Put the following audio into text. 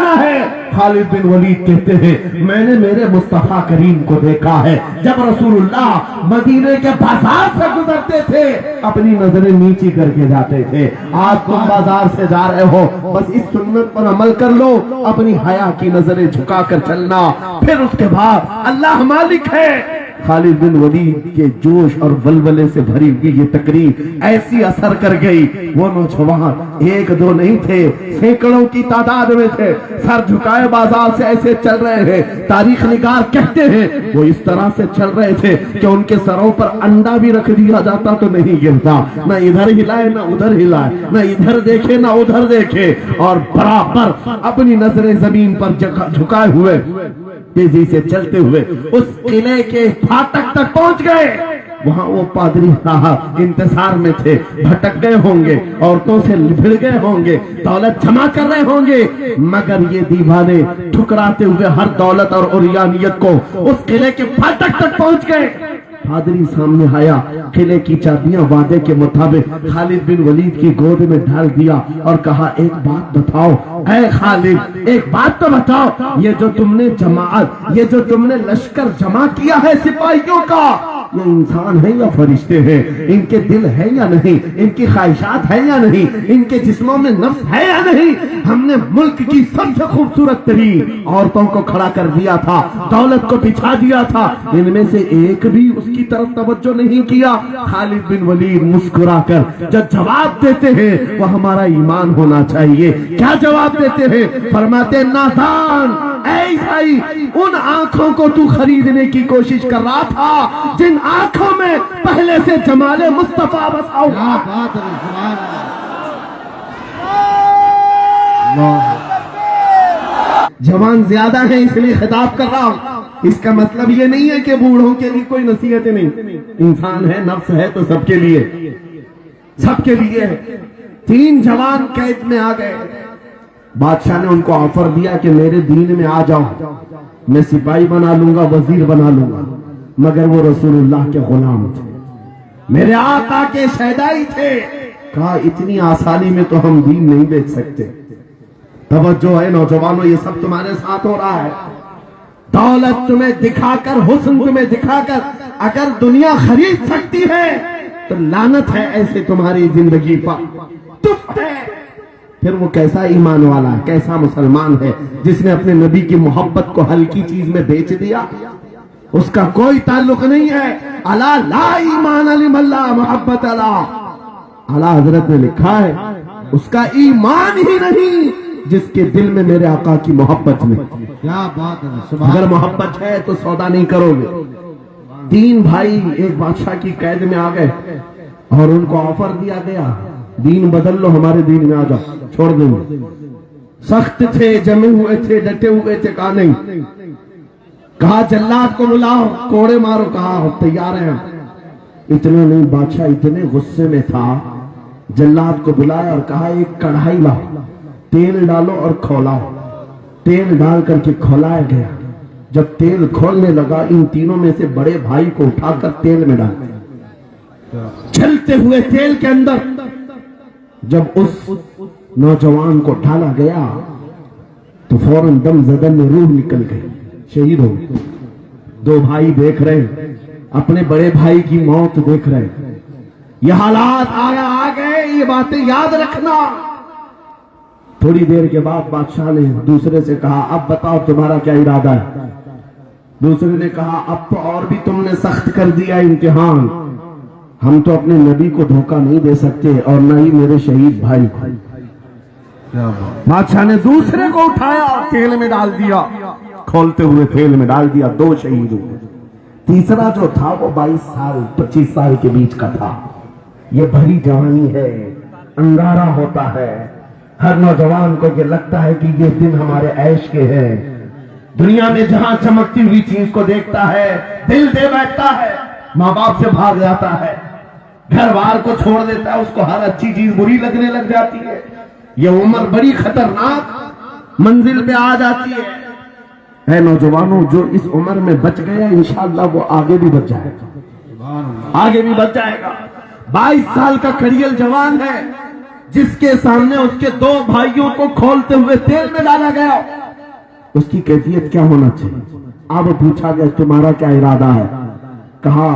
آیا ہے؟ خالد بن ولید کہتے ہیں میں نے میرے مصطفیٰ کریم کو دیکھا ہے جب رسول اللہ مدینے کے بازار سے گزرتے تھے اپنی نظریں نیچی کر کے جاتے تھے. آج تم بازار سے جا رہے ہو, بس اس سنت پر عمل کر لو, اپنی حیا کی نظریں جھکا کر چلنا, پھر اس کے بعد اللہ مالک ہے. خالد بن ولید کے جوش اور ولولے سے بھری ہوئی یہ تقریر ایسی اثر کر گئی. وہ نوجوان ایک دو نہیں تھے, سینکڑوں کی تعداد میں تھے, سر جھکائے بازار سے ایسے چل رہے ہیں. تاریخ نگار کہتے ہیں وہ اس طرح سے چل رہے تھے کہ ان کے سروں پر انڈا بھی رکھ دیا جاتا تو نہیں گرتا, نہ ادھر ہلائے نہ ادھر ہلائے, نہ ادھر دیکھے نہ ادھر دیکھے, اور برابر اپنی نظریں زمین پر جھکائے ہوئے تیزی سے چلتے ہوئے اس قلعے کے پھاٹک تک پہنچ گئے. وہاں وہ پادری صاحب انتظار میں تھے, بھٹک گئے ہوں گے, عورتوں سے بھڑ گئے ہوں گے, دولت جمع کر رہے ہوں گے, مگر یہ دیوانے ٹھکراتے ہوئے ہر دولت اور عریانیت کو اس قلعے کے پھاٹک تک پہنچ گئے. پادری سامنے آیا, قلعے کی چابیاں وعدے کے مطابق خالد بن ولید کی گود میں ڈال دیا اور کہا ایک بات بتاؤ اے خالد, ایک بات تو بتاؤ, یہ جو تم نے جماعت, یہ جو تم نے لشکر جمع کیا ہے سپاہیوں کا, یہ انسان ہے یا فرشتے ہیں؟ ان کے دل ہے یا نہیں؟ ان کی خواہشات ہے یا نہیں؟ ان کے جسموں میں نفس ہے یا نہیں؟ ہم نے ملک کی سب سے خوبصورت ترین عورتوں کو کھڑا کر دیا تھا, دولت کو بچھا دیا تھا, ان میں سے ایک بھی اس کی طرف توجہ نہیں کیا. خالد بن ولید مسکرا کر جو جواب دیتے ہیں وہ ہمارا ایمان ہونا چاہیے. کیا جواب دیتے ہیں؟ فرماتے نادان اے عیسائی, ان آنکھوں کو تو خریدنے کی کوشش کر رہا تھا جن آنکھوں میں پہلے سے جمال مصطفیٰ بسا ہوا. جوان زیادہ ہیں اس لیے خطاب کر رہا ہوں. اس کا مطلب یہ نہیں ہے کہ بوڑھوں کے لیے کوئی نصیحتیں نہیں. انسان ہے, نفس ہے تو سب کے لیے, سب کے لیے. 3 جوان قید میں آ گئے. بادشاہ نے ان کو آفر دیا کہ میرے دین میں آ جاؤ, میں سپاہی بنا لوں گا, وزیر بنا لوں گا, مگر وہ رسول اللہ کے غلام تھے, میرے آقا کے شہدائی تھے. کہا اتنی آسانی میں تو ہم دین نہیں بیچ سکتے. توجہ ہے نوجوانوں, یہ سب تمہارے ساتھ ہو رہا ہے. دولت تمہیں دکھا کر, حسن تمہیں دکھا کر اگر دنیا خرید سکتی ہے تو لعنت ہے ایسے تمہاری زندگی پر. پھر وہ کیسا ایمان والا, کیسا مسلمان ہے جس نے اپنے نبی کی محبت کو ہلکی چیز میں بیچ دیا؟ اس کا کوئی تعلق نہیں ہے. الا لا ایمان لمن لا محبت له, اعلیٰ حضرت نے لکھا ہے اس کا ایمان ہی نہیں جس کے دل میں میرے آقا کی محبت میں. کیا بات ہے, اگر محبت ہے تو سودا نہیں کرو گے. 3 بھائی ایک بادشاہ کی قید میں آ گئے اور ان کو آفر دیا گیا دین بدل لو, ہمارے دین میں آ جاؤ, چھوڑ دیں گے. سخت تھے, جمے ہوئے تھے, ڈٹے ہوئے تھے. کہا نہیں. کہا جلاد کو بلاؤ, کوڑے مارو. کہا تیار ہیں. اتنے نہیں, بادشاہ اتنے غصے میں تھا, جلاد کو بلایا اور کہا ایک کڑھائی لاؤ, تیل ڈالو اور کھولاؤ. تیل ڈال کر کے کھولایا گیا. جب تیل کھولنے لگا ان تینوں میں سے بڑے بھائی کو اٹھا کر تیل میں ڈال, چلتے ہوئے تیل کے اندر جب اس نوجوان کو ڈالا گیا تو فوراً دم زدن میں روح نکل گئی, شہید ہو گئے. 2 بھائی دیکھ رہے ہیں, اپنے بڑے بھائی کی موت دیکھ رہے ہیں. یہ حالات آ گئے, یہ باتیں یاد رکھنا. تھوڑی دیر کے بعد بادشاہ نے دوسرے سے کہا اب بتاؤ تمہارا کیا ارادہ ہے؟ دوسرے نے کہا اب تو اور بھی تم نے سخت کر دیا امتحان, ہم تو اپنے نبی کو دھوکہ نہیں دے سکتے اور نہ ہی میرے شہید بھائی کو. بادشاہ نے دوسرے کو اٹھایا, تیل میں ڈال دیا, کھولتے ہوئے تیل میں ڈال دیا, 2 شہید ہوئے. تیسرا جو تھا وہ 22 سال 25 سال کے بیچ کا تھا. یہ بھری جوانی ہے, انگارہ ہوتا ہے. ہر نوجوان کو یہ لگتا ہے کہ یہ دن ہمارے عیش کے ہیں. دنیا میں جہاں چمکتی ہوئی چیز کو دیکھتا ہے دل دے بیٹھتا ہے, ماں باپ سے بھاگ جاتا ہے, گھر بار کو چھوڑ دیتا ہے, اس کو ہر اچھی چیز بری لگنے لگ جاتی ہے. یہ عمر بڑی خطرناک منزل پہ آ جاتی ہے. اے نوجوانوں, جو اس عمر میں بچ گیا انشاءاللہ وہ آگے بھی بچ جائے گا, آگے بھی بچ جائے گا. 22 سال کا کڑیل جوان ہے, جس کے سامنے اس کے دو بھائیوں کو کھولتے ہوئے تیل میں ڈالا گیا، اس کی کیفیت کیا ہونا چاہیے؟ اب پوچھا گیا تمہارا کیا ارادہ ہے؟ کہا